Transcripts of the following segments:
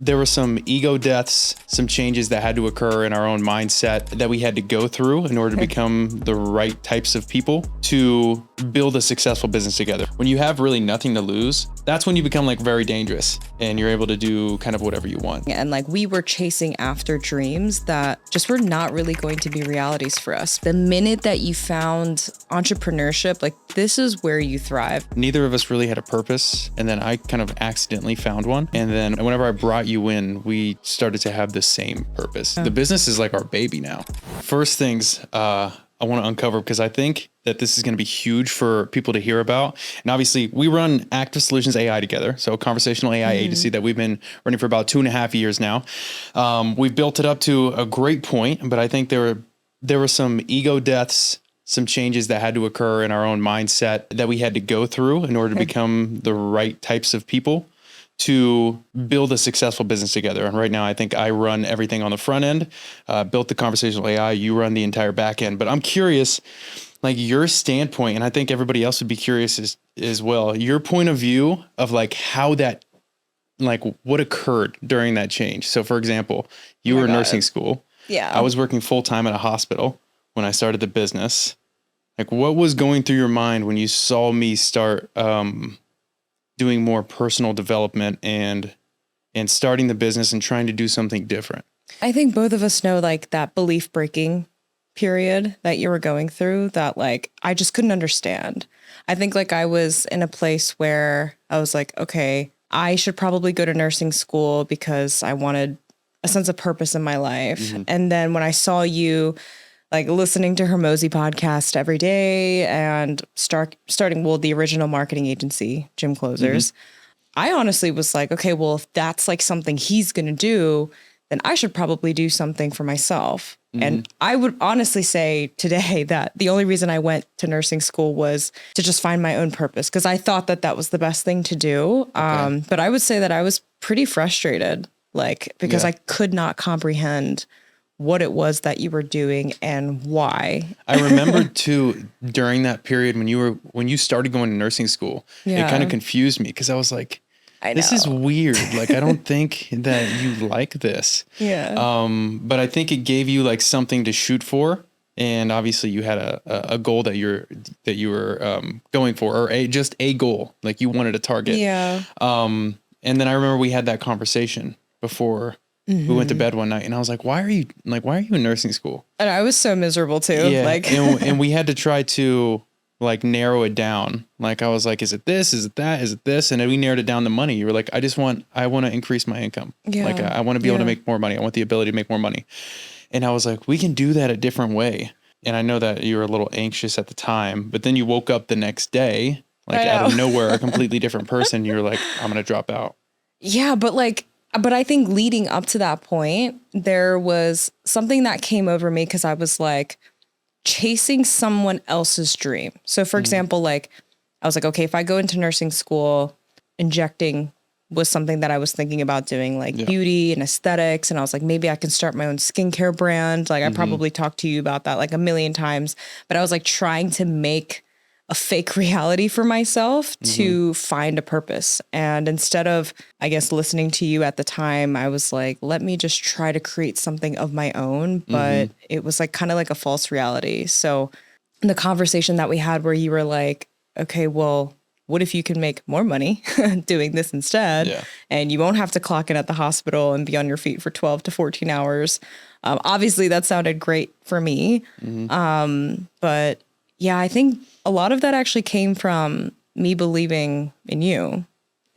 there were some ego deaths, some changes that had to occur in our own mindset that we had to go through in order to become the right types of people to build a successful business together. When you have really nothing to lose, that's when you become like very dangerous and you're able to do kind of whatever you want. And like we were chasing after dreams that just were not really going to be realities for us. The minute that you found entrepreneurship, like this is where you thrive. Neither of us really had a purpose. And then I kind of accidentally found one. And then whenever I brought you in, we started to have the same purpose. The business is like our baby now. First things, I want to uncover, because I think that this is going to be huge for people to hear about. And obviously we run ActiveSolutions AI together. So a conversational AI agency that we've been running for about 2.5 years now. We've built it up to a great point, but I think there were some ego deaths, some changes that had to occur in our own mindset that we had to go through in order to become the right types of people to build a successful business together. And right now, I think I run everything on the front end, built the conversational AI, you run the entire back end. But I'm curious, like your standpoint, and I think everybody else would be curious as well, your point of view of like how that, like what occurred during that change. So for example, you were in nursing school. Yeah. I was working full-time at a hospital when I started the business. Like what was going through your mind when you saw me start, doing more personal development and starting the business and trying to do something different? I think both of us know like that belief breaking period that you were going through that like, I just couldn't understand. I think like I was in a place where I was like, okay, I should probably go to nursing school because I wanted a sense of purpose in my life. And then when I saw you like listening to Hermosi podcast every day and starting the original marketing agency, Gym Closers, I honestly was like, okay, well, if that's like something he's going to do, then I should probably do something for myself. And I would honestly say today that the only reason I went to nursing school was to just find my own purpose, because I thought that that was the best thing to do. But I would say that I was pretty frustrated, like, because I could not comprehend what it was that you were doing and why. I remember too, during that period when you started going to nursing school, it kind of confused me because I was like, this is weird. Like, I don't think that you like this. But I think it gave you like something to shoot for. And obviously you had a goal that you were going for, or just a goal, like you wanted a target. And then I remember we had that conversation before we went to bed one night, and I was like, why are you in nursing school? And I was so miserable too. Yeah. Like, and we had to try to like narrow it down. Like I was like, is it this? Is it that? Is it this? And then we narrowed it down to money. You were like, I want to increase my income. Like I want to be able to make more money. I want the ability to make more money. And I was like, we can do that a different way. And I know that you were a little anxious at the time, but then you woke up the next day, like out of nowhere, a completely different person. You're like, I'm going to drop out. Yeah. But I think leading up to that point, there was something that came over me because I was like chasing someone else's dream. So for example, like I was like, okay, if I go into nursing school, injecting was something that I was thinking about doing, like beauty and aesthetics. And I was like, maybe I can start my own skincare brand. Like I probably talked to you about that like a million times, but I was like trying to make a fake reality for myself to find a purpose. And instead of, I guess, listening to you at the time, I was like, let me just try to create something of my own. But it was like kind of like a false reality. So the conversation that we had where you were like, okay, well, what if you can make more money doing this instead? And you won't have to clock in at the hospital and be on your feet for 12 to 14 hours. Obviously that sounded great for me. But yeah, I think a lot of that actually came from me believing in you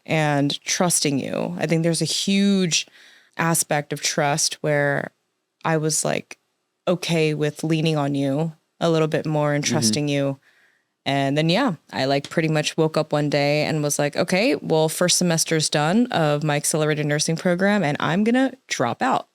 and trusting you. I think there's a huge aspect of trust where I was like, okay with leaning on you a little bit more and trusting you. And then, I like pretty much woke up one day and was like, okay, well, first semester's done of my accelerated nursing program and I'm going to drop out.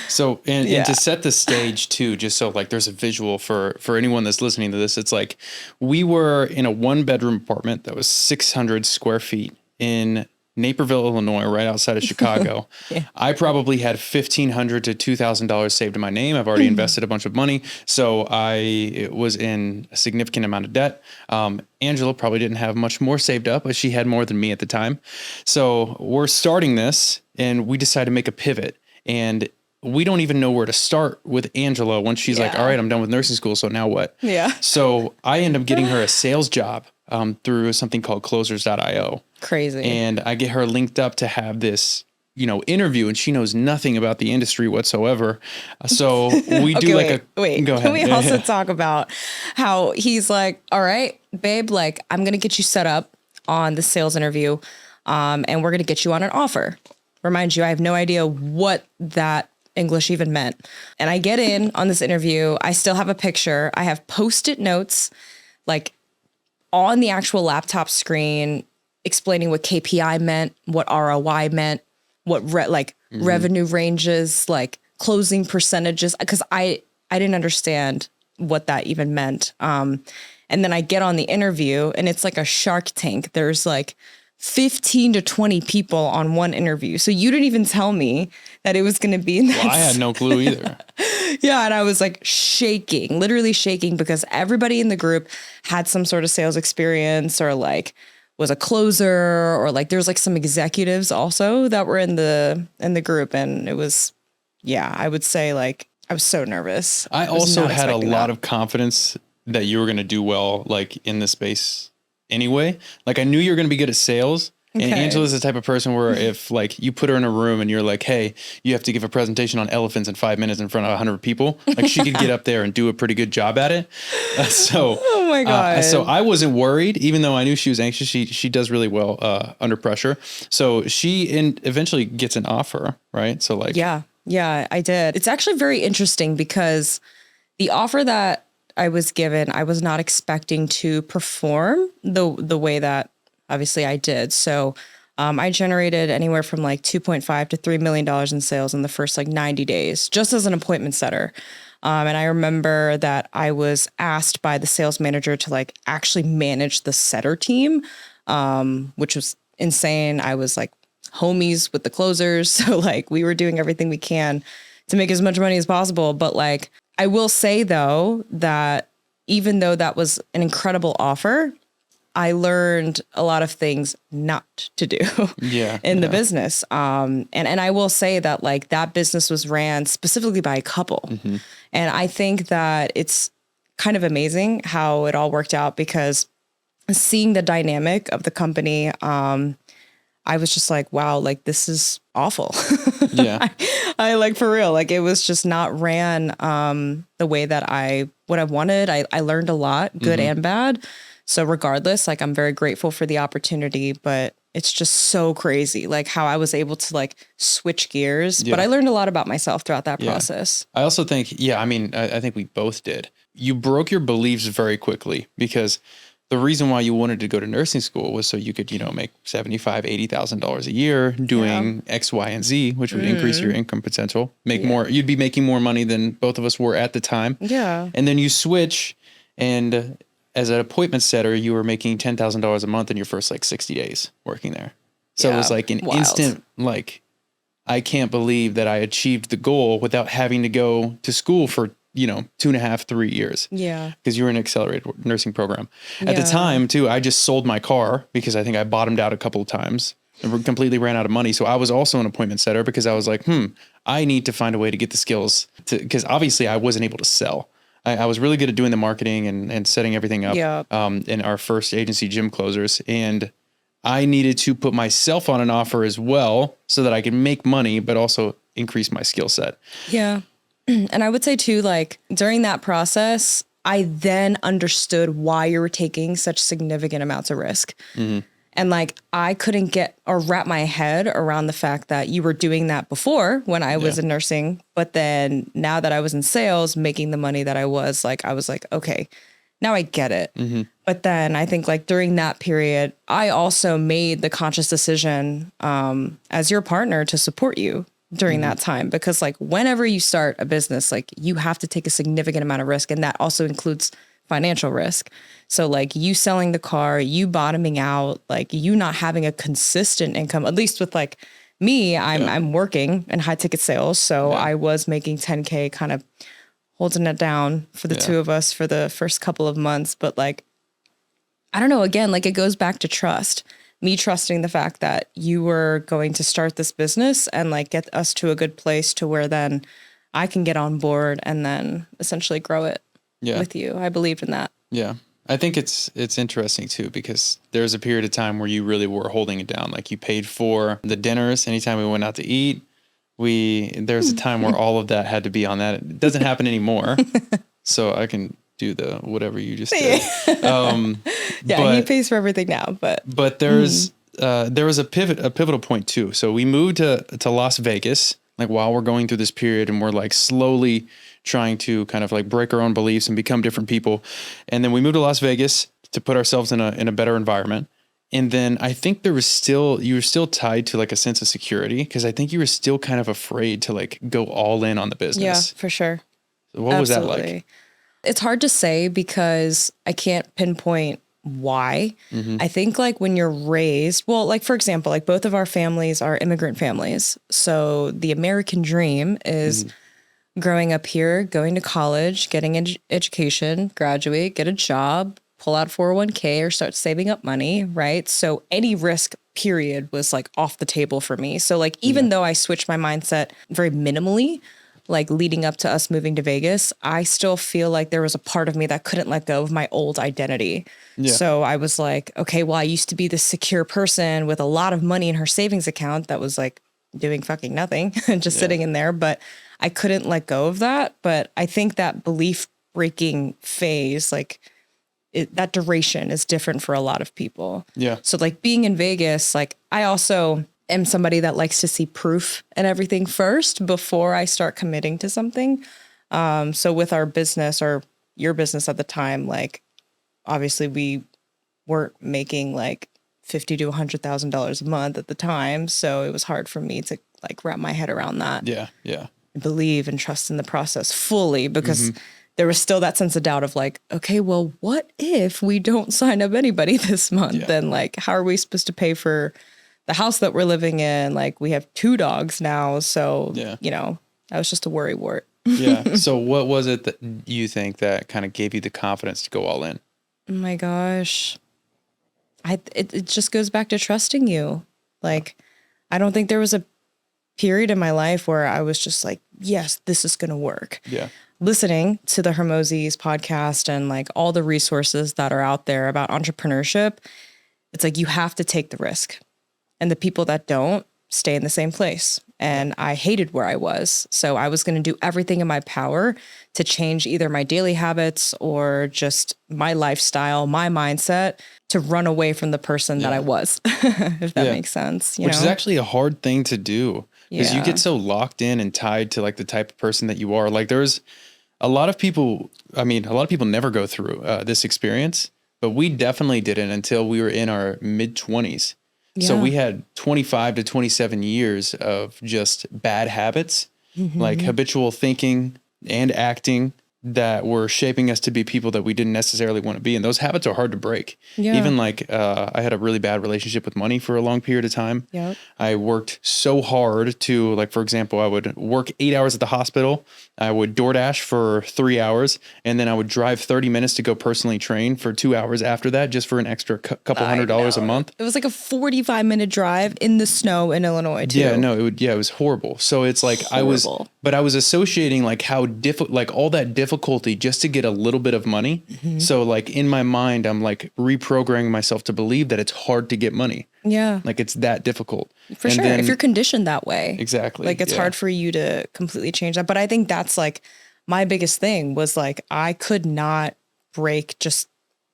So, and to set the stage too, just so like there's a visual for anyone that's listening to this, it's like we were in a 1-bedroom apartment that was 600 square feet in Naperville, Illinois, right outside of Chicago. Yeah. I probably had $1,500 to $2,000 saved in my name. I've already invested a bunch of money. So I was in a significant amount of debt. Angela probably didn't have much more saved up, but she had more than me at the time. So we're starting this and we decided to make a pivot, and we don't even know where to start with Angela when she's like, all right, I'm done with nursing school. So now what? Yeah. So I end up getting her a sales job through something called closers.io. Crazy. And I get her linked up to have this, interview, and she knows nothing about the industry whatsoever. So we do wait. Go ahead. Can we also talk about how he's like, all right, babe, like I'm going to get you set up on the sales interview. And we're going to get you on an offer. Remind you, I have no idea what that English even meant. And I get in on this interview. I still have a picture. I have Post-it notes, like on the actual laptop screen, explaining what KPI meant, what ROI meant, what revenue ranges, like closing percentages, because I didn't understand what that even meant. And then I get on the interview and it's like a Shark Tank. There's like 15 to 20 people on one interview. So you didn't even tell me that it was going to be in that. Well, I had no clue either. Yeah. And I was like shaking, literally shaking, because everybody in the group had some sort of sales experience or like was a closer, or like there's like some executives also that were in the group. And it was, I would say like I was so nervous. I also had a lot of confidence that you were going to do well, like in the space anyway. Like I knew you were going to be good at sales. Okay. And Angela's the type of person where if like you put her in a room and you're like, hey, you have to give a presentation on elephants in 5 minutes in front of 100 people, like she could get up there and do a pretty good job at it. Oh my God. So I wasn't worried, even though I knew she was anxious. She does really well under pressure. So she eventually gets an offer, right? So like, yeah, I did. It's actually very interesting because the offer that I was given, I was not expecting to perform the way that obviously I did. So I generated anywhere from like $2.5 to $3 million in sales in the first like 90 days, just as an appointment setter. And I remember that I was asked by the sales manager to like actually manage the setter team, which was insane. I was like homies with the closers. So like we were doing everything we can to make as much money as possible. But like, I will say though, that even though that was an incredible offer, I learned a lot of things not to do in the business. And I will say that like that business was ran specifically by a couple. Mm-hmm. And I think that it's kind of amazing how it all worked out, because seeing the dynamic of the company, I was just like, wow, like this is awful. Yeah. I like for real, like it was just not ran the way that I would have wanted. I learned a lot, good and bad. So regardless, like I'm very grateful for the opportunity, but it's just so crazy, like how I was able to like switch gears. But I learned a lot about myself throughout that process. I also think, I think we both did. You broke your beliefs very quickly, because the reason why you wanted to go to nursing school was so you could, make $75,000, $80,000 a year doing X, Y, and Z, which would increase your income potential, make more. You'd be making more money than both of us were at the time. Yeah. And then you switch, and as an appointment setter, you were making $10,000 a month in your first like 60 days working there. So it was like an instant, like, I can't believe that I achieved the goal without having to go to school for 2.5, 3 years. Yeah. Because you were in an accelerated nursing program. At the time too, I just sold my car because I think I bottomed out a couple of times and completely ran out of money. So I was also an appointment setter because I was like, I need to find a way to get the skills because obviously I wasn't able to sell. I was really good at doing the marketing and setting everything up in our first agency, Gym Closers. And I needed to put myself on an offer as well so that I could make money, but also increase my skill set. Yeah. And I would say too, like during that process, I then understood why you were taking such significant amounts of risk. Mm-hmm. And like, I couldn't get or wrap my head around the fact that you were doing that before when I was in nursing. But then now that I was in sales, making the money that I was like, okay, now I get it. Mm-hmm. But then I think like during that period, I also made the conscious decision as your partner to support you during that time, because like whenever you start a business, like you have to take a significant amount of risk. And that also includes financial risk. So like you selling the car, you bottoming out, like you not having a consistent income, at least with like me, I'm working in high ticket sales. So I was making 10K, kind of holding it down for the two of us for the first couple of months. But like, I don't know, again, like it goes back to trust. Me trusting the fact that you were going to start this business and like get us to a good place to where then I can get on board and then essentially grow it with you. I believed in that. Yeah. I think it's interesting too, because there's a period of time where you really were holding it down. Like you paid for the dinners anytime we went out to eat. There's a time where all of that had to be on that. It doesn't happen anymore. So I can do the whatever you just did. He pays for everything now, but there was a pivotal point too. So we moved to Las Vegas, like while we're going through this period, and we're like slowly trying to kind of like break our own beliefs and become different people. And then we moved to Las Vegas to put ourselves in a better environment. And then I think you were still tied to like a sense of security, because I think you were still kind of afraid to like go all in on the business. Yeah, for sure. So what was that like? It's hard to say because I can't pinpoint why. I think like when you're raised, well, like for example, like both of our families are immigrant families. So the American dream is growing up here, going to college, getting an education, graduate, get a job, pull out 401k or start saving up money, right? So any risk period was like off the table for me. So like even though I switched my mindset very minimally, like leading up to us moving to Vegas, I still feel like there was a part of me that couldn't let go of my old identity. Yeah. So I was like, okay, well, I used to be this secure person with a lot of money in her savings account that was like doing fucking nothing and just sitting in there. But I couldn't let go of that. But I think that belief breaking phase, like that duration is different for a lot of people. Yeah. So like being in Vegas, like I also am somebody that likes to see proof and everything first before I start committing to something. So with our business or your business at the time, like obviously we weren't making like $50,000 to $100,000 a month at the time. So it was hard for me to like wrap my head around that. Yeah. Yeah. Believe and trust in the process fully, because there was still that sense of doubt of like, okay, well, what if we don't sign up anybody this month? Yeah. Then like, how are we supposed to pay for the house that we're living in? Like we have 2 dogs now. So, you know, that was just a worry wart. Yeah. So what was it that you think that kind of gave you the confidence to go all in? Oh my gosh. It just goes back to trusting you. Like, I don't think there was a period in my life where I was just like, yes, this is going to work. Yeah. Listening to the Hermosis podcast and like all the resources that are out there about entrepreneurship, it's like, you have to take the risk. And the people that don't stay in the same place. And I hated where I was. So I was going to do everything in my power to change either my daily habits or just my lifestyle, my mindset, to run away from the person that I was, if that makes sense. Which is actually a hard thing to do, because you get so locked in and tied to like the type of person that you are. Like there's a lot of people, I mean, a lot of people never go through this experience, but we definitely didn't until we were in our mid-20s. Yeah. So we had 25 to 27 years of just bad habits, like habitual thinking and acting that were shaping us to be people that we didn't necessarily want to be. And those habits are hard to break. Yeah. Even like I had a really bad relationship with money for a long period of time. Yep. I worked so hard to, like, for example, I would work 8 hours at the hospital. I would DoorDash for 3 hours, and then I would drive 30 minutes to go personally train for 2 hours after that, just for an extra couple $100 a month. It was like a 45-minute drive in the snow in Illinois too. Yeah, no, it was horrible. So it's like I was associating like how difficult, like all that difficulty just to get a little bit of money. So like in my mind, I'm like reprogramming myself to believe that it's hard to get money. Yeah. Like it's that difficult. For sure. If you're conditioned that way. Exactly. Like it's hard for you to completely change that. But I think that's like my biggest thing was like, I could not break just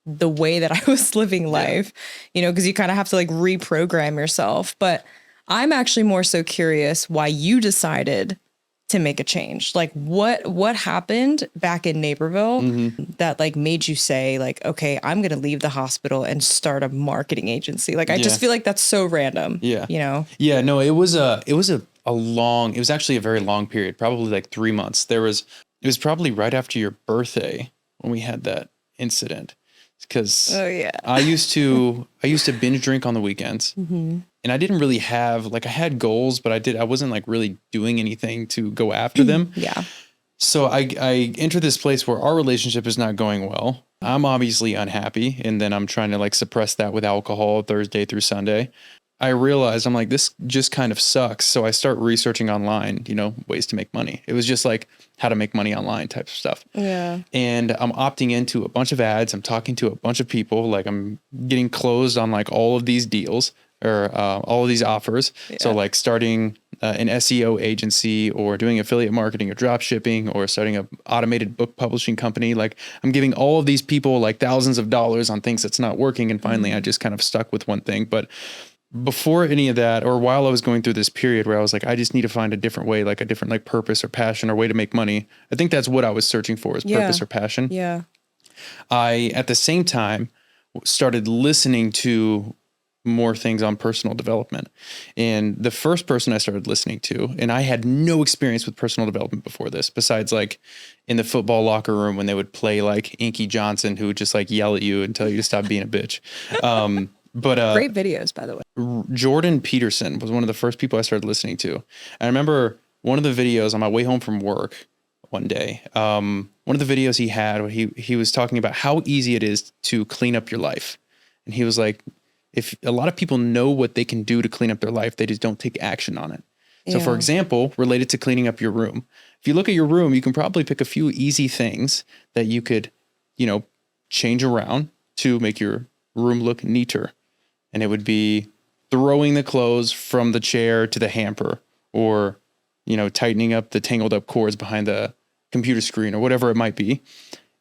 the way that I was living life, you know, because you kind of have to like reprogram yourself. But I'm actually more so curious why you decided to make a change. Like what happened back in Naperville that like made you say like, okay, I'm going to leave the hospital and start a marketing agency. Like, I just feel like that's so random. Yeah. You know? Yeah, no, it was actually a very long period, probably like 3 months. It was probably right after your birthday when we had that incident because Oh yeah. I used to binge drink on the weekends, and I didn't really have like, I had goals, but I wasn't like really doing anything to go after them. Yeah. So I entered this place where our relationship is not going well. I'm obviously unhappy, and then I'm trying to like suppress that with alcohol Thursday through Sunday. I realized I'm like, this just kind of sucks. So I start researching online, ways to make money. It was just like how to make money online type of stuff. Yeah. And I'm opting into a bunch of ads. I'm talking to a bunch of people. Like I'm getting closed on like all of these deals or all of these offers. Yeah. So like starting an SEO agency or doing affiliate marketing or drop shipping or starting an automated book publishing company. Like I'm giving all of these people like thousands of dollars on things that's not working. And finally, I just kind of stuck with one thing. But before any of that, or while I was going through this period where I was like, I just need to find a different way, like a different like purpose or passion or way to make money. I think that's what I was searching for, is purpose or passion. Yeah. I, at the same time, started listening to more things on personal development. And the first person I started listening to, and I had no experience with personal development before this, besides like in the football locker room when they would play like Inky Johnson, who would just like yell at you and tell you to stop being a bitch. But great videos, by the way. Jordan Peterson was one of the first people I started listening to. I remember one of the videos on my way home from work one day. One of the videos he had, he was talking about how easy it is to clean up your life. And he was like, if a lot of people know what they can do to clean up their life, they just don't take action on it. So for example, related to cleaning up your room, if you look at your room, you can probably pick a few easy things that you could, change around to make your room look neater. And it would be throwing the clothes from the chair to the hamper, or, tightening up the tangled up cords behind the computer screen or whatever it might be.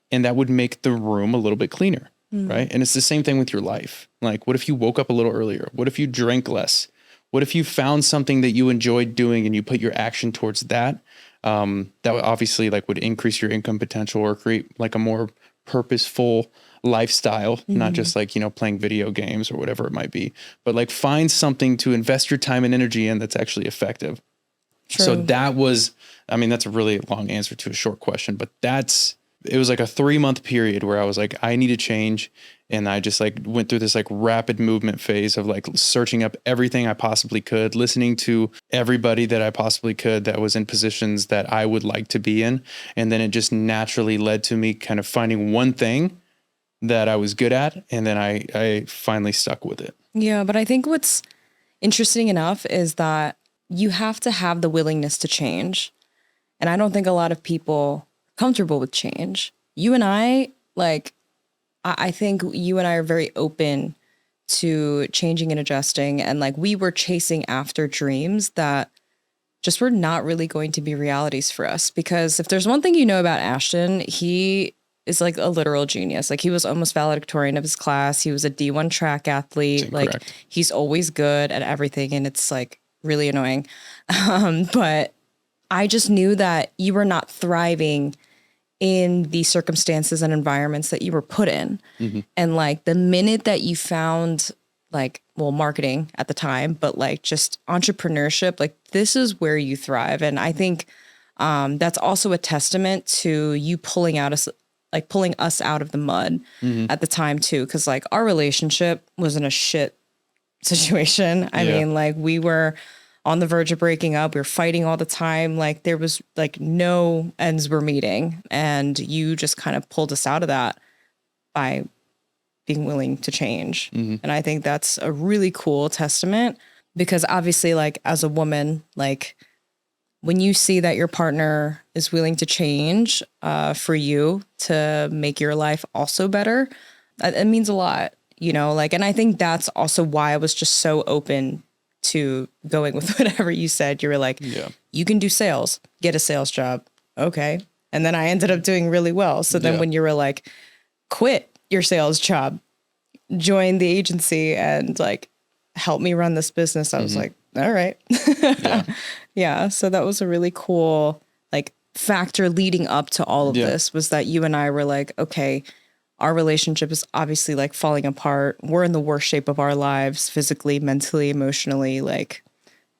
And that would make the room a little bit cleaner. Right. And it's the same thing with your life. Like, what if you woke up a little earlier? What if you drank less? What if you found something that you enjoyed doing and you put your action towards that? That would obviously would increase your income potential or create like a more purposeful lifestyle, not just playing video games or whatever it might be, but like find something to invest your time and energy in that's actually effective. True. So that was, that's a really long answer to a short question, but it was like a 3-month period where I was like, I need to change. And I just like went through this like rapid movement phase of like searching up everything I possibly could, listening to everybody that I possibly could that was in positions that I would like to be in. And then it just naturally led to me kind of finding one thing that I was good at. And then I finally stuck with it. Yeah. But I think what's interesting enough is that you have to have the willingness to change. And I don't think a lot of people are comfortable with change. You and I think you and I are very open to changing and adjusting. And like we were chasing after dreams that just were not really going to be realities for us. Because if there's one thing about Ashton, he is like a literal genius. Like he was almost valedictorian of his class. He was a D1 track athlete. Like he's always good at everything. And it's like really annoying. But I just knew that you were not thriving in the circumstances and environments that you were put in. Mm-hmm. And like the minute that you found marketing at the time, but like just entrepreneurship, like this is where you thrive. And I think that's also a testament to you pulling us out of the mud at the time too. Cause like our relationship was in a shit situation. I mean, like we were on the verge of breaking up. We were fighting all the time. Like there was like no ends were meeting. And you just kind of pulled us out of that by being willing to change. Mm-hmm. And I think that's a really cool testament, because obviously like as a woman, like when you see that your partner is willing to change for you to make your life also better, it means a lot, and I think that's also why I was just so open to going with whatever you said. You were like, you can do sales, get a sales job. Okay. And then I ended up doing really well. So then when you were like, quit your sales job, join the agency and like, help me run this business. I was like, all right. Yeah. So that was a really cool like factor leading up to all of this, was that you and I were like, okay, our relationship is obviously like falling apart. We're in the worst shape of our lives, physically, mentally, emotionally,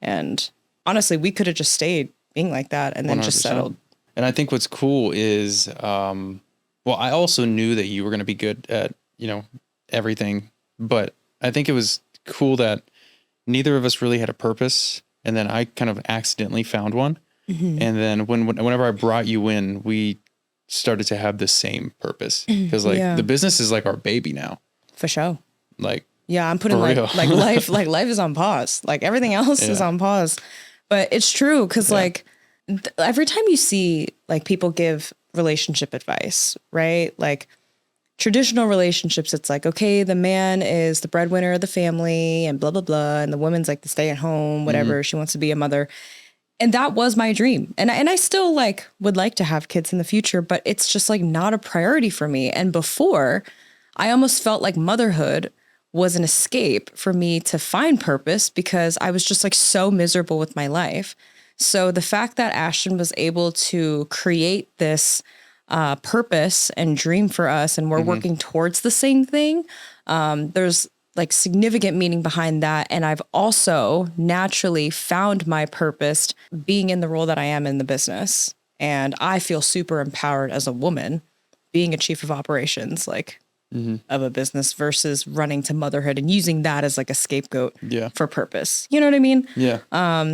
and honestly, we could have just stayed being like that and then 100%. Just settled. And I think what's cool is, one Well, I also knew that you were going to be good at, everything, but I think it was cool that neither of us really had a purpose. And then I kind of accidentally found one. And then whenever I brought you in, we started to have the same purpose, because the business is like our baby now. For sure. Like, yeah, I'm putting life is on pause. Like everything else is on pause, but it's true. Cause every time you see like people give relationship advice, right? Like traditional relationships, it's like, okay, the man is the breadwinner of the family and blah, blah, blah. And the woman's like the stay at home, whatever. She wants to be a mother. And that was my dream. And I still like would like to have kids in the future, but it's just like not a priority for me. And before, I almost felt like motherhood was an escape for me to find purpose, because I was just like so miserable with my life. So the fact that Ashton was able to create this purpose and dream for us, and we're working towards the same thing, there's like significant meaning behind that. And I've also naturally found my purpose being in the role that I am in the business. And I feel super empowered as a woman being a chief of operations, like of a business, versus running to motherhood and using that as like a scapegoat for purpose. You know what I mean? Yeah.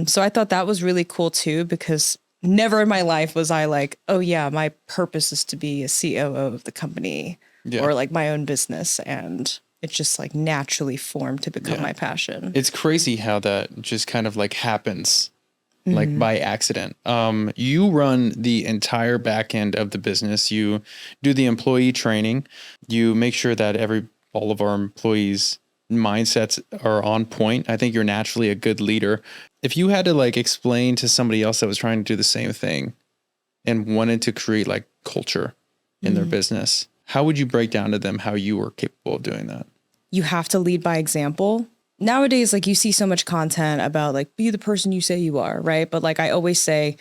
So I thought that was really cool too, because never in my life was I like, oh yeah, my purpose is to be a COO of the company or like my own business. And it just like naturally formed to become my passion. It's crazy how that just kind of like happens like by accident. You run the entire back end of the business. You do the employee training. You make sure that all of our employees' mindsets are on point. I think you're naturally a good leader. If you had to like explain to somebody else that was trying to do the same thing and wanted to create like culture in their business, how would you break down to them how you were capable of doing that? You have to lead by example. Nowadays, like you see so much content about like, be the person you say you are, right? But like I always say,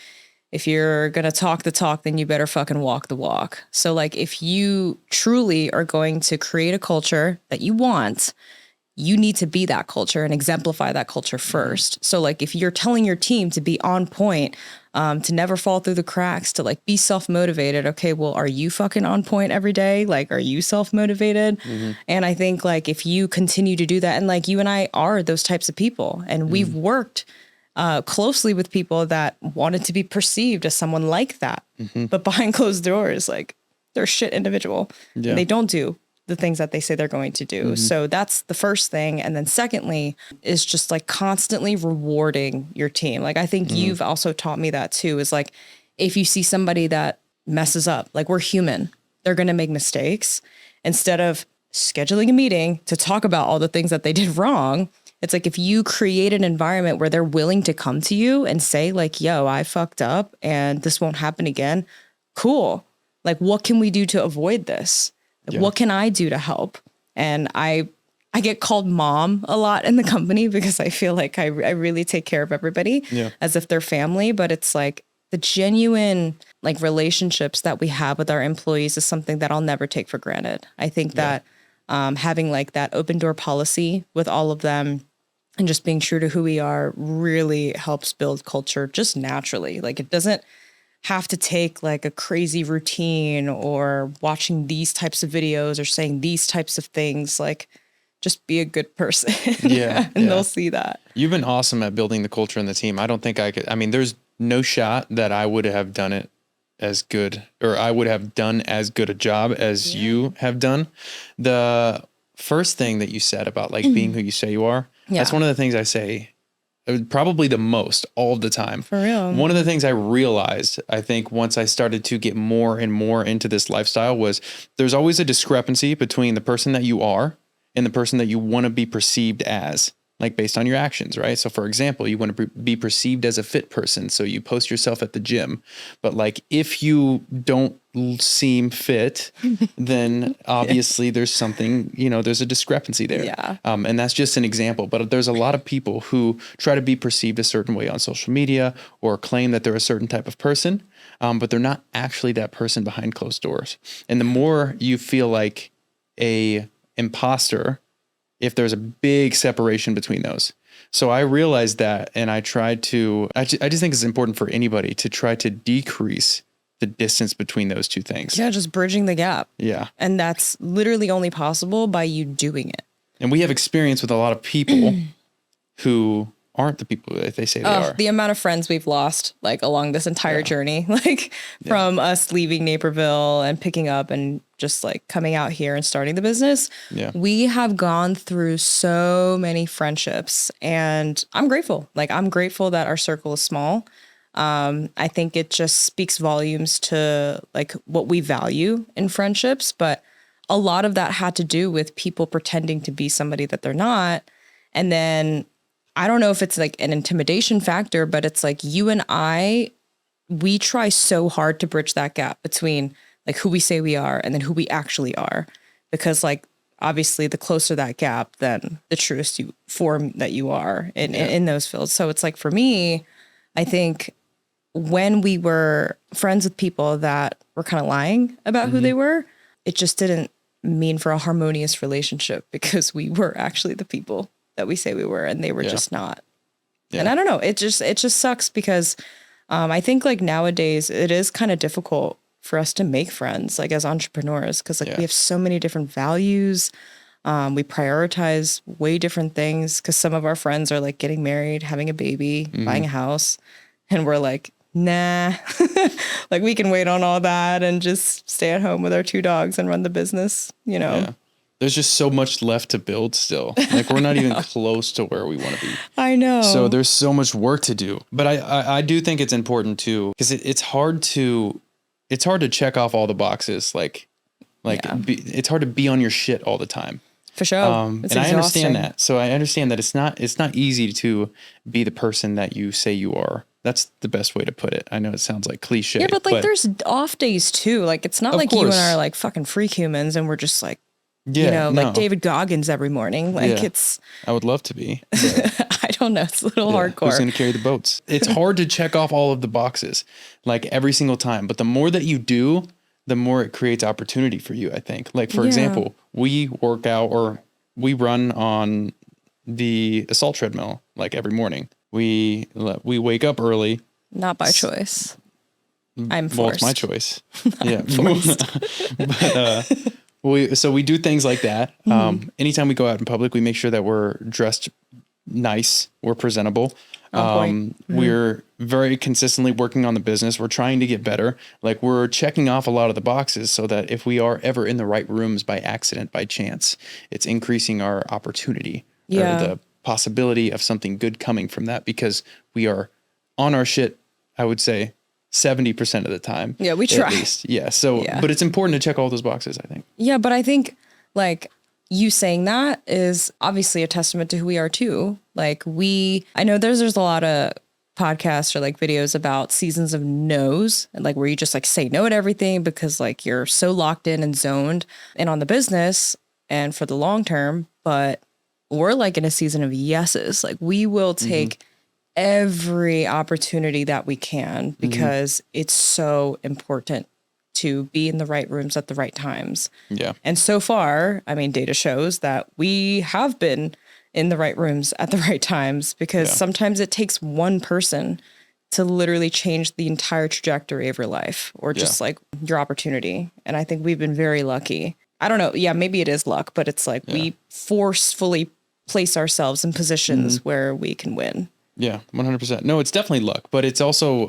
if you're going to talk the talk, then you better fucking walk the walk. So like if you truly are going to create a culture that you want, you need to be that culture and exemplify that culture first. So like if you're telling your team to be on point, to never fall through the cracks, to like be self-motivated. Okay, well, are you fucking on point every day? Like, are you self-motivated? And I think like if you continue to do that, and like you and I are those types of people, and we've worked closely with people that wanted to be perceived as someone like that, but behind closed doors, like they're a shit individual. And they don't do the things that they say they're going to do. So that's the first thing. And then secondly is just like constantly rewarding your team. Like I think you've also taught me that too, is like, if you see somebody that messes up, like we're human, they're going to make mistakes. Instead of scheduling a meeting to talk about all the things that they did wrong, it's like, if you create an environment where they're willing to come to you and say like, yo, I fucked up and this won't happen again. Cool. Like, what can we do to avoid this? What can I do to help? And I get called mom a lot in the company because I feel like I really take care of everybody as if they're family. But it's like the genuine like relationships that we have with our employees is something that I'll never take for granted. I think that having like that open door policy with all of them and just being true to who we are really helps build culture just naturally. Like it doesn't have to take like a crazy routine or watching these types of videos or saying these types of things. Like just be a good person. And they'll see that. You've been awesome at building the culture in the team. I don't think I could. I mean, there's no shot that I would have done it as good, or I would have done as good a job as you have done. The first thing that you said about like being who you say you are, that's one of the things I say probably the most all the time. For real. One of the things I realized, I think once I started to get more and more into this lifestyle, was there's always a discrepancy between the person that you are and the person that you want to be perceived as, like based on your actions, right? So for example, you want to be perceived as a fit person. So you post yourself at the gym, but like, if you don't seem fit, then obviously there's something, there's a discrepancy there. And that's just an example, but there's a lot of people who try to be perceived a certain way on social media or claim that they're a certain type of person, but they're not actually that person behind closed doors. And the more you feel like a imposter, if there's a big separation between those. So I realized that, and I just think it's important for anybody to try to decrease the distance between those two things. Yeah, just bridging the gap. Yeah. And that's literally only possible by you doing it. And we have experience with a lot of people who aren't the people that they say they are. The amount of friends we've lost like along this entire journey, like from us leaving Naperville and picking up and just like coming out here and starting the business. Yeah. We have gone through so many friendships, and I'm grateful. Like, I'm grateful that our circle is small. I think it just speaks volumes to like what we value in friendships, but a lot of that had to do with people pretending to be somebody that they're not. And then I don't know if it's like an intimidation factor, but it's like you and I, we try so hard to bridge that gap between like who we say we are and then who we actually are. Because like, obviously the closer that gap, then the truest form that you are in those fields. So it's like, for me, I think when we were friends with people that were kind of lying about who they were, it just didn't mean for a harmonious relationship, because we were actually the people that we say we were, and they were just not. Yeah. And I don't know, it just sucks because I think like nowadays it is kind of difficult for us to make friends, like as entrepreneurs, because like we have so many different values. We prioritize way different things, because some of our friends are like getting married, having a baby, buying a house, and we're like, nah, like we can wait on all that and just stay at home with our 2 dogs and run the business, you know? Yeah. There's just so much left to build still. Like we're not even close to where we want to be. I know. So there's so much work to do. But I do think it's important too, because it's hard to check off all the boxes. It's hard to be on your shit all the time. For sure. And I understand that. So I understand that it's not easy to be the person that you say you are. That's the best way to put it. I know it sounds like cliche. Yeah, but like there's off days too. Like it's not like you and I are like fucking freak humans and we're just like, like David Goggins every morning. Like it's... I would love to be. I don't know. It's a little hardcore. Who's going to carry the boats? It's hard to check off all of the boxes like every single time. But the more that you do, the more it creates opportunity for you, I think. Like, for example, we work out or we run on the assault treadmill like every morning. We wake up early. Not by choice. I'm forced. Well, it's my choice. But so we do things like that. Anytime we go out in public, we make sure that we're dressed nice, we're presentable. We're very consistently working on the business. We're trying to get better. Like we're checking off a lot of the boxes so that if we are ever in the right rooms by accident, by chance, it's increasing our opportunity or the possibility of something good coming from that, because we are on our shit, I would say 70% of the time. Yeah, we try. At least. Yeah. So, but it's important to check all those boxes, I think. Yeah, but I think like you saying that is obviously a testament to who we are too. Like I know there's a lot of podcasts or like videos about seasons of no's, and like where you just like say no to everything because like you're so locked in and zoned and on the business and for the long term. But we're like in a season of yeses. Like we will take every opportunity that we can, because it's so important to be in the right rooms at the right times. Yeah. And so far, I mean, data shows that we have been in the right rooms at the right times, because sometimes it takes one person to literally change the entire trajectory of your life or just like your opportunity. And I think we've been very lucky. I don't know. Yeah, maybe it is luck, but it's like we forcefully place ourselves in positions where we can win. Yeah, 100%. No, it's definitely luck, but it's also,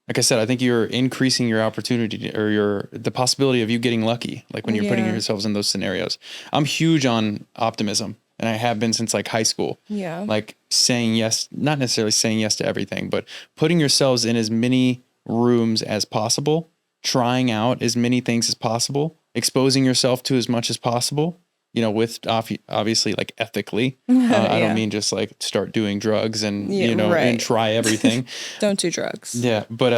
like I said, I think you're increasing your opportunity or the possibility of you getting lucky. Like when you're putting yourselves in those scenarios. I'm huge on optimism, and I have been since like high school. Yeah. Like saying yes, not necessarily saying yes to everything, but putting yourselves in as many rooms as possible, trying out as many things as possible, exposing yourself to as much as possible. You know, with obviously like ethically, I don't mean just like start doing drugs and, and try everything. Don't do drugs. Yeah. But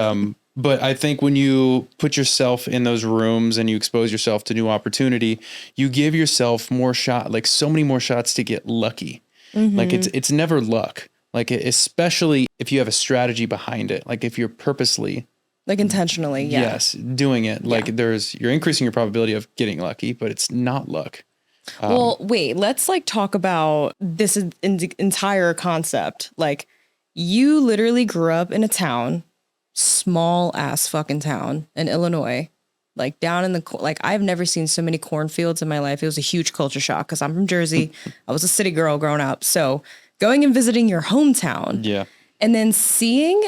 I think when you put yourself in those rooms and you expose yourself to new opportunity, you give yourself so many more shots to get lucky. Like it's never luck. Like especially if you have a strategy behind it, like if you're purposely like intentionally. Yes. Doing it. Like you're increasing your probability of getting lucky, but it's not luck. Well, wait, let's like talk about this entire concept. Like you literally grew up in a town small ass fucking town in Illinois, like down in the, like I've never seen so many cornfields in my life. It was a huge culture shock because I'm from Jersey. I was a city girl growing up. So going and visiting your hometown. Yeah. And then seeing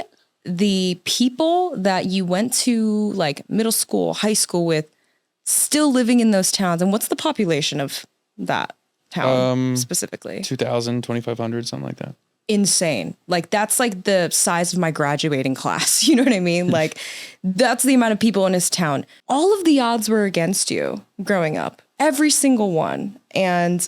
the people that you went to like middle school, high school with still living in those towns. And what's the population of that town specifically? 2,000, 2,500, something like that. Insane. Like that's like the size of my graduating class. You know what I mean? Like that's the amount of people in his town. All of the odds were against you growing up, every single one. And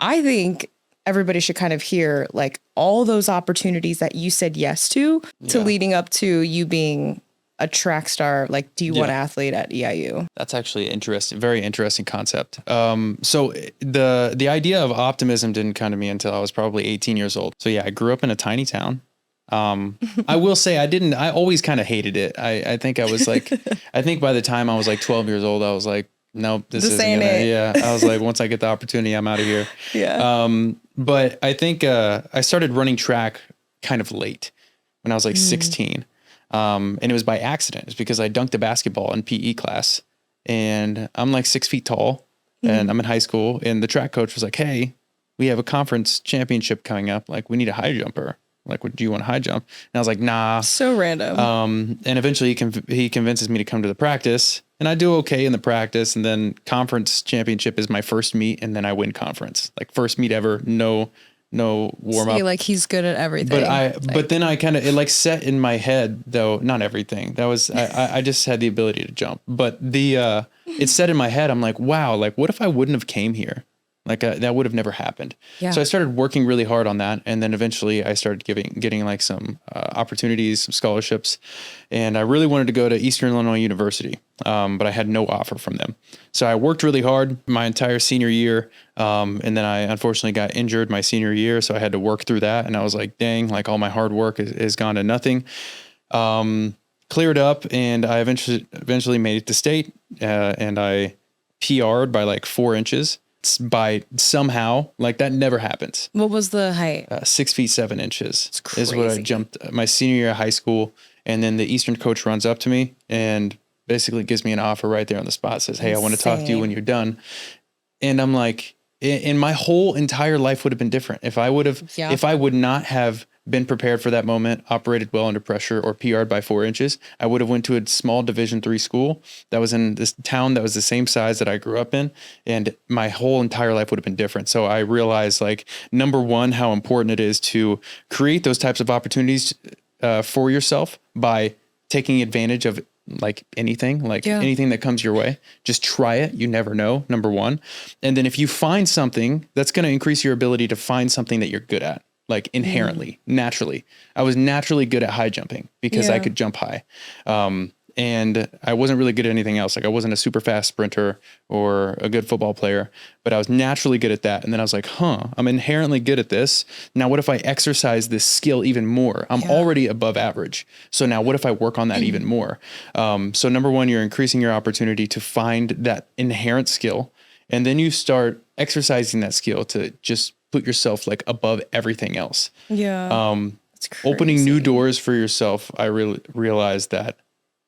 I think everybody should kind of hear like all those opportunities that you said yes to leading up to you being a track star, like D1 athlete at EIU. That's actually interesting, very interesting concept. So the idea of optimism didn't come to me until I was probably 18 years old. So yeah, I grew up in a tiny town. I will say I always kind of hated it. I think I was like, I think by the time I was like 12 years old, I was like, nope, this isn't ain't gonna, it. yeah. I was like, once I get the opportunity, I'm out of here. Yeah. But I think, I started running track kind of late when I was like 16. And it was by accident. It's because I dunked a basketball in PE class and I'm like 6 feet tall and I'm in high school and the track coach was like, hey, we have a conference championship coming up. Like we need a high jumper. Like, do you want a high jump? And I was like, nah. So random. And eventually he convinces me to come to the practice and I do okay in the practice. And then conference championship is my first meet. And then I win conference, like first meet ever. No warm up. Like he's good at everything. But then I kind of, it like set in my head though, not everything. That was, I just had the ability to jump, but it set in my head. I'm like, wow, like what if I wouldn't have came here? Like that would have never happened. Yeah. So I started working really hard on that. And then eventually I started getting like some opportunities, some scholarships. And I really wanted to go to Eastern Illinois University. But I had no offer from them. So I worked really hard my entire senior year. And then I unfortunately got injured my senior year. So I had to work through that. And I was like, dang, like all my hard work is gone to nothing. Cleared up and I eventually made it to state. And I PR'd by like 4 inches. By somehow, like that never happens. What was the height? 6 feet 7 inches is what I jumped my senior year of high school. And then the Eastern coach runs up to me and basically gives me an offer right there on the spot. Says, hey, I want to talk to you when you're done. And I'm like, and my whole entire life would have been different if I would not have been prepared for that moment, operated well under pressure, or PR'd by 4 inches. I would have went to a small Division III school that was in this town that was the same size that I grew up in, and my whole entire life would have been different. So I realized, like, number one, how important it is to create those types of opportunities for yourself by taking advantage of like anything that comes your way. Just try it. You never know, number one. And then if you find something, that's going to increase your ability to find something that you're good at. Like inherently, naturally. I was naturally good at high jumping because I could jump high. And I wasn't really good at anything else. Like I wasn't a super fast sprinter or a good football player, but I was naturally good at that. And then I was like, I'm inherently good at this. Now, what if I exercise this skill even more? I'm already above average. So now what if I work on that even more? So number one, you're increasing your opportunity to find that inherent skill. And then you start exercising that skill to just put yourself like above everything else. Yeah. Opening new doors for yourself. I really realized that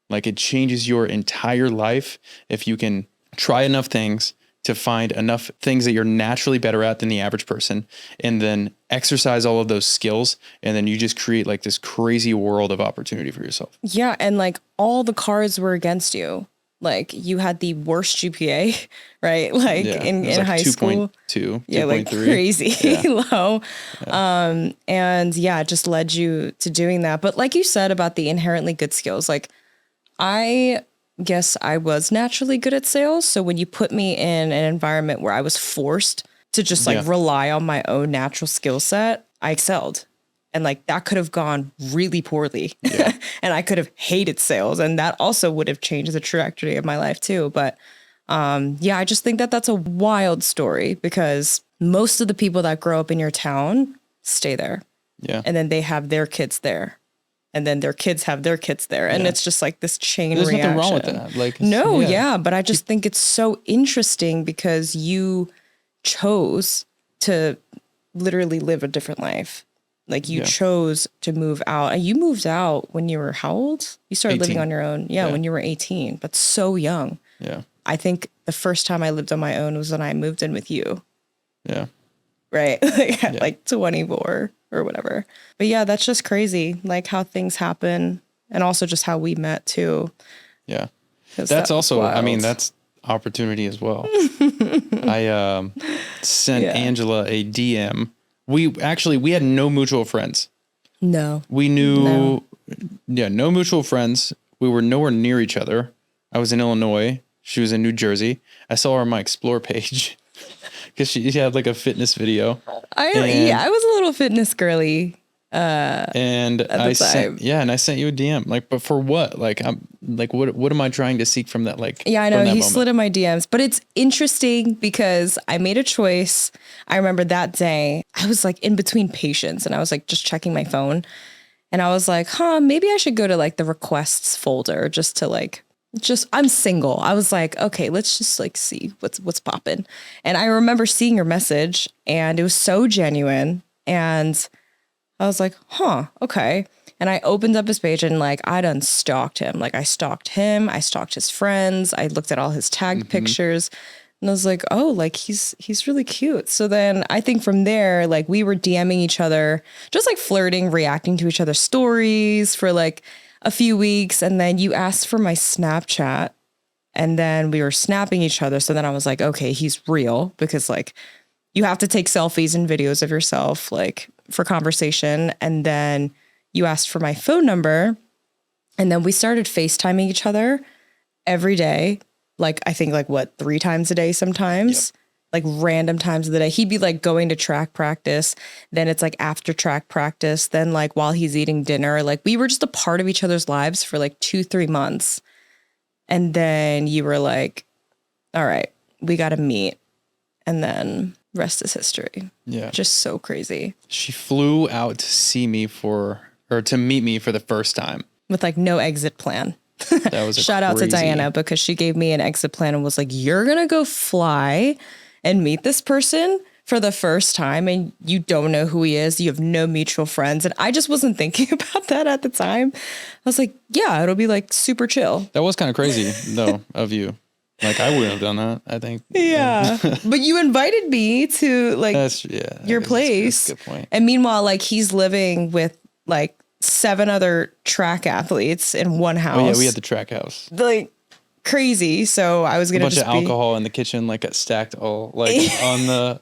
like it changes your entire life if you can try enough things to find enough things that you're naturally better at than the average person, and then exercise all of those skills. And then you just create like this crazy world of opportunity for yourself. Yeah. And like all the cards were against you. Like you had the worst GPA, right? Like in high school. 2.2, yeah, 2.3. like crazy low. Yeah. And it just led you to doing that. But like you said about the inherently good skills, like I guess I was naturally good at sales. So when you put me in an environment where I was forced to just like rely on my own natural skill set, I excelled. And like that could have gone really poorly and I could have hated sales. And that also would have changed the trajectory of my life too. But I just think that that's a wild story because most of the people that grow up in your town stay there. Yeah. And then they have their kids there. And then their kids have their kids there. And it's just like this chain reaction. There's nothing wrong with that. Like, but I just think it's so interesting because you chose to literally live a different life. Like you chose to move out, and you moved out when you were how old? You started 18. living on your own. Yeah, when you were 18, but so young. Yeah. I think the first time I lived on my own was when I moved in with you. Yeah. Right. Like at like 24 or whatever. But yeah, that's just crazy. Like how things happen, and also just how we met too. Yeah. 'Cause That's that was also, I mean, wild. that's opportunity as well. I sent Angela a DM. We had no mutual friends. No. We knew, no mutual friends. We were nowhere near each other. I was in Illinois. She was in New Jersey. I saw her on my Explore page because she had like a fitness video. I was a little fitness girly. And I sent you a DM. Like, but for what? Like, I'm like, what am I trying to seek from that? Like, yeah, I know he slid in my DMs, but it's interesting because I made a choice. I remember that day I was like in between patients, and I was like just checking my phone, and I was like, maybe I should go to like the requests folder just to like, I'm single. I was like, okay, let's just like see what's popping. And I remember seeing your message, and it was so genuine, and I was like, okay. And I opened up his page, and like I done stalked him. Like I stalked him. I stalked his friends. I looked at all his tagged pictures, and I was like, oh, like he's really cute. So then I think from there, like we were DMing each other, just like flirting, reacting to each other's stories for like a few weeks. And then you asked for my Snapchat, and then we were snapping each other. So then I was like, okay, he's real, because like you have to take selfies and videos of yourself, like for conversation. And then you asked for my phone number, and then we started FaceTiming each other every day. Like, I think like 3 times a day sometimes, like random times of the day. He'd be like going to track practice. Then it's like after track practice. Then like while he's eating dinner, like we were just a part of each other's lives for like 2-3 months. And then you were like, all right, we got to meet. And then rest is history. Yeah. Just so crazy. She flew out to meet me for the first time. With like no exit plan. That was Shout out to Diana, because she gave me an exit plan and was like, you're going to go fly and meet this person for the first time, and you don't know who he is. You have no mutual friends. And I just wasn't thinking about that at the time. I was like, yeah, it'll be like super chill. That was kind of crazy though of you. Like I wouldn't have done that, I think. Yeah. But you invited me to like your place. That's a good point. And meanwhile, like he's living with like 7 other track athletes in one house. Oh yeah, we had the track house. Like crazy. So I was going to just a bunch of alcohol in the kitchen, like stacked all like on the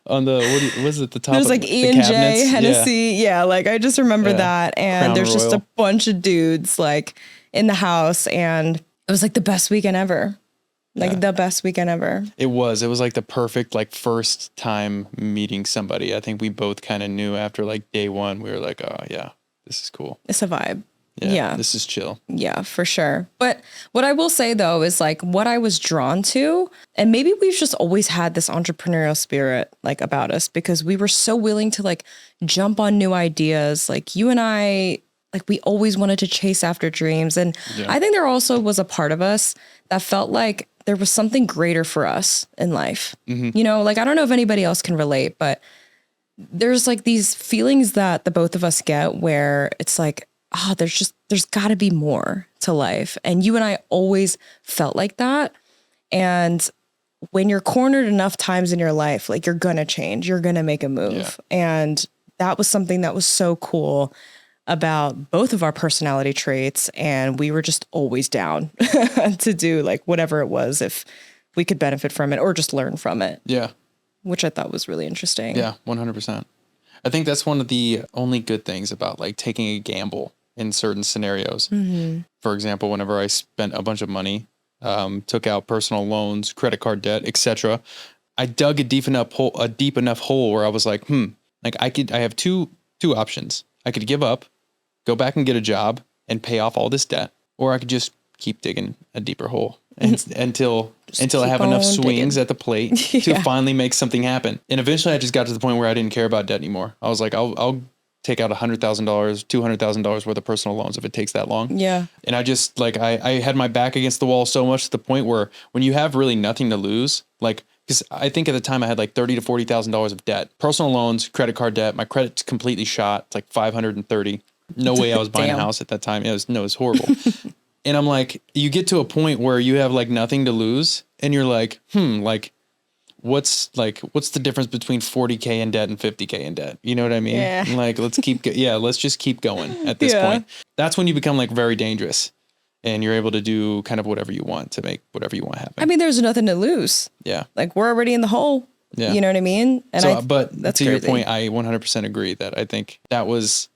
what was it, the top? There's like E&J, Hennessy. Yeah, like I just remember that. And Crown there's Royal. just a bunch of dudes like in the house, and it was like the best weekend ever. Like the best weekend ever. It was like the perfect like first time meeting somebody. I think we both kind of knew after like day one. We were like, oh yeah, this is cool. It's a vibe. Yeah. This is chill. Yeah, for sure. But what I will say though is like what I was drawn to, and maybe we've just always had this entrepreneurial spirit like about us, because we were so willing to like jump on new ideas. Like you and I, like we always wanted to chase after dreams. And I think there also was a part of us that felt like there was something greater for us in life. Mm-hmm. You know, like I don't know if anybody else can relate, but there's like these feelings that the both of us get where it's like, there's got to be more to life. And you and I always felt like that. And when you're cornered enough times in your life, like you're going to change, you're going to make a move. Yeah. And that was something that was so cool about both of our personality traits. And we were just always down to do like whatever it was, if we could benefit from it or just learn from it. Yeah. Which I thought was really interesting. Yeah, 100%. I think that's one of the only good things about like taking a gamble in certain scenarios. Mm-hmm. For example, whenever I spent a bunch of money, took out personal loans, credit card debt, etc., I dug a deep enough hole where I was like, like I have two options. I could give up, go back and get a job and pay off all this debt, or I could just keep digging a deeper hole until I have enough swings at the plate to finally make something happen. And eventually I just got to the point where I didn't care about debt anymore. I was like, I'll take out $100,000, $200,000 worth of personal loans if it takes that long. Yeah. And I just like, I had my back against the wall so much to the point where when you have really nothing to lose, like because I think at the time I had like $30,000 to $40,000 of debt, personal loans, credit card debt. My credit's completely shot. It's like 530. No way I was buying a house at that time. It was horrible. And I'm like, you get to a point where you have like nothing to lose, and you're like, like, what's the difference between 40K in debt and 50K in debt? You know what I mean? Yeah. Like, let's just keep going at this point. That's when you become like very dangerous, and you're able to do kind of whatever you want to make whatever you want happen. I mean, there's nothing to lose. Yeah. Like, we're already in the hole. Yeah. You know what I mean? And so, but that's to crazy. your point, I 100% agree that I think that was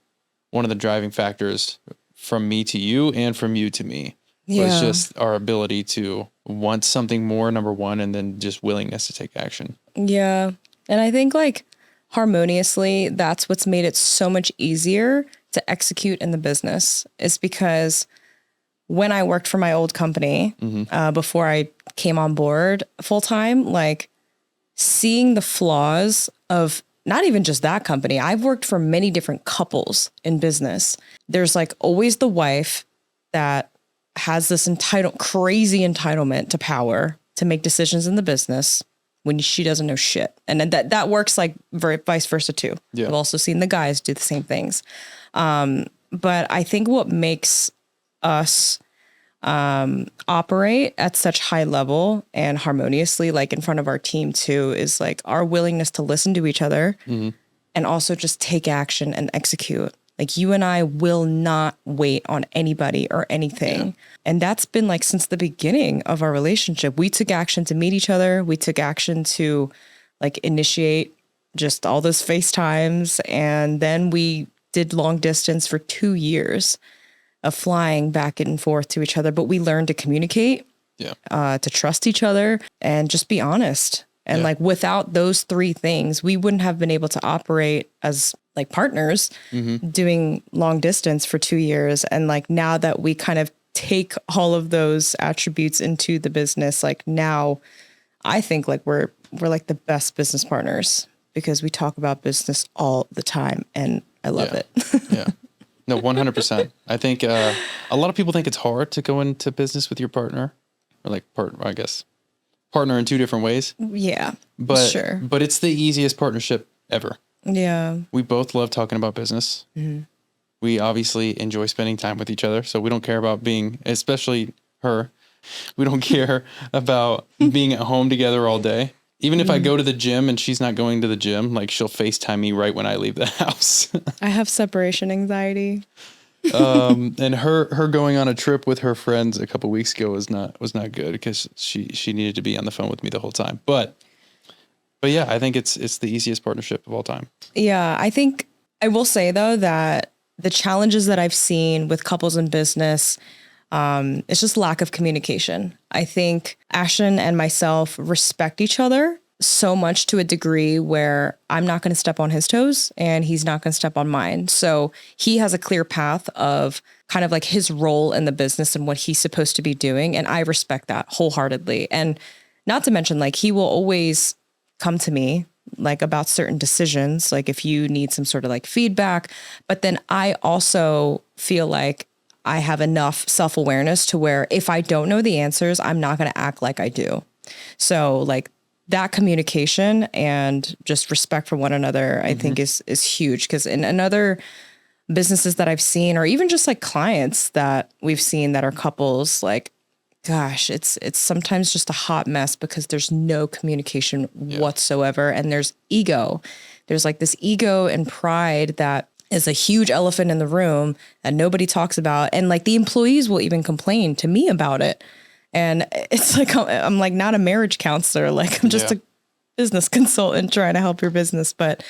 one of the driving factors from me to you and from you to me. Was just our ability to want something more, number one, and then just willingness to take action. Yeah. And I think like harmoniously, that's what's made it so much easier to execute in the business, is because when I worked for my old company, before I came on board full time, like seeing the flaws of not even just that company. I've worked for many different couples in business. There's like always the wife that has this crazy entitlement to power to make decisions in the business when she doesn't know shit. And that works like vice versa too. Yeah. I've also seen the guys do the same things. But I think what makes us operate at such high level and harmoniously, like in front of our team too, is like our willingness to listen to each other and also just take action and execute. Like, you and I will not wait on anybody or anything. Yeah. And that's been like since the beginning of our relationship. We took action to meet each other. We took action to like initiate just all those FaceTimes. And then we did long distance for 2 years of flying back and forth to each other. But we learned to communicate, to trust each other, and just be honest. And like without those three things, we wouldn't have been able to operate as like partners doing long distance for 2 years. And like now that we kind of take all of those attributes into the business, like now I think like we're like the best business partners because we talk about business all the time, and I love it. Yeah. No, 100%. I think a lot of people think it's hard to go into business with your partner, or like partner in two different ways. Yeah, but sure. But it's the easiest partnership ever. Yeah. We both love talking about business. We obviously enjoy spending time with each other. So we don't care about being, especially her, we don't care about being at home together all day. Even if I go to the gym and she's not going to the gym, like she'll FaceTime me right when I leave the house. I have separation anxiety. And her going on a trip with her friends a couple weeks ago was not good because she needed to be on the phone with me the whole time. But yeah, I think it's the easiest partnership of all time. Yeah, I think I will say though that the challenges that I've seen with couples in business, it's just lack of communication. I think Ashton and myself respect each other so much to a degree where I'm not going to step on his toes and he's not going to step on mine. So he has a clear path of kind of like his role in the business and what he's supposed to be doing. And I respect that wholeheartedly. And not to mention, like, he will always come to me like about certain decisions, like if you need some sort of like feedback. But then I also feel like I have enough self-awareness to where if I don't know the answers, I'm not going to act like I do. So like that communication and just respect for one another, I think is huge. Because in other businesses that I've seen, or even just like clients that we've seen that are couples, like, gosh, it's sometimes just a hot mess because there's no communication whatsoever. And there's ego. There's like this ego and pride that is a huge elephant in the room that nobody talks about. And like the employees will even complain to me about it. And it's like, I'm like not a marriage counselor. Like I'm just a business consultant trying to help your business. But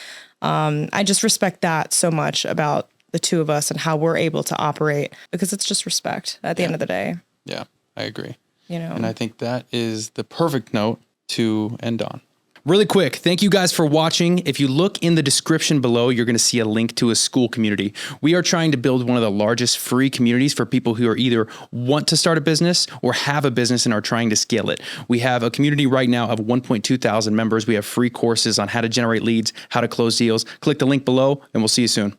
I just respect that so much about the two of us and how we're able to operate, because it's just respect at the end of the day. Yeah, I agree. You know, and I think that is the perfect note to end on. Really quick, thank you guys for watching. If you look in the description below, you're going to see a link to a school community. We are trying to build one of the largest free communities for people who are either want to start a business or have a business and are trying to scale it. We have a community right now of 1.2 thousand members. We have free courses on how to generate leads, how to close deals. Click the link below, and we'll see you soon.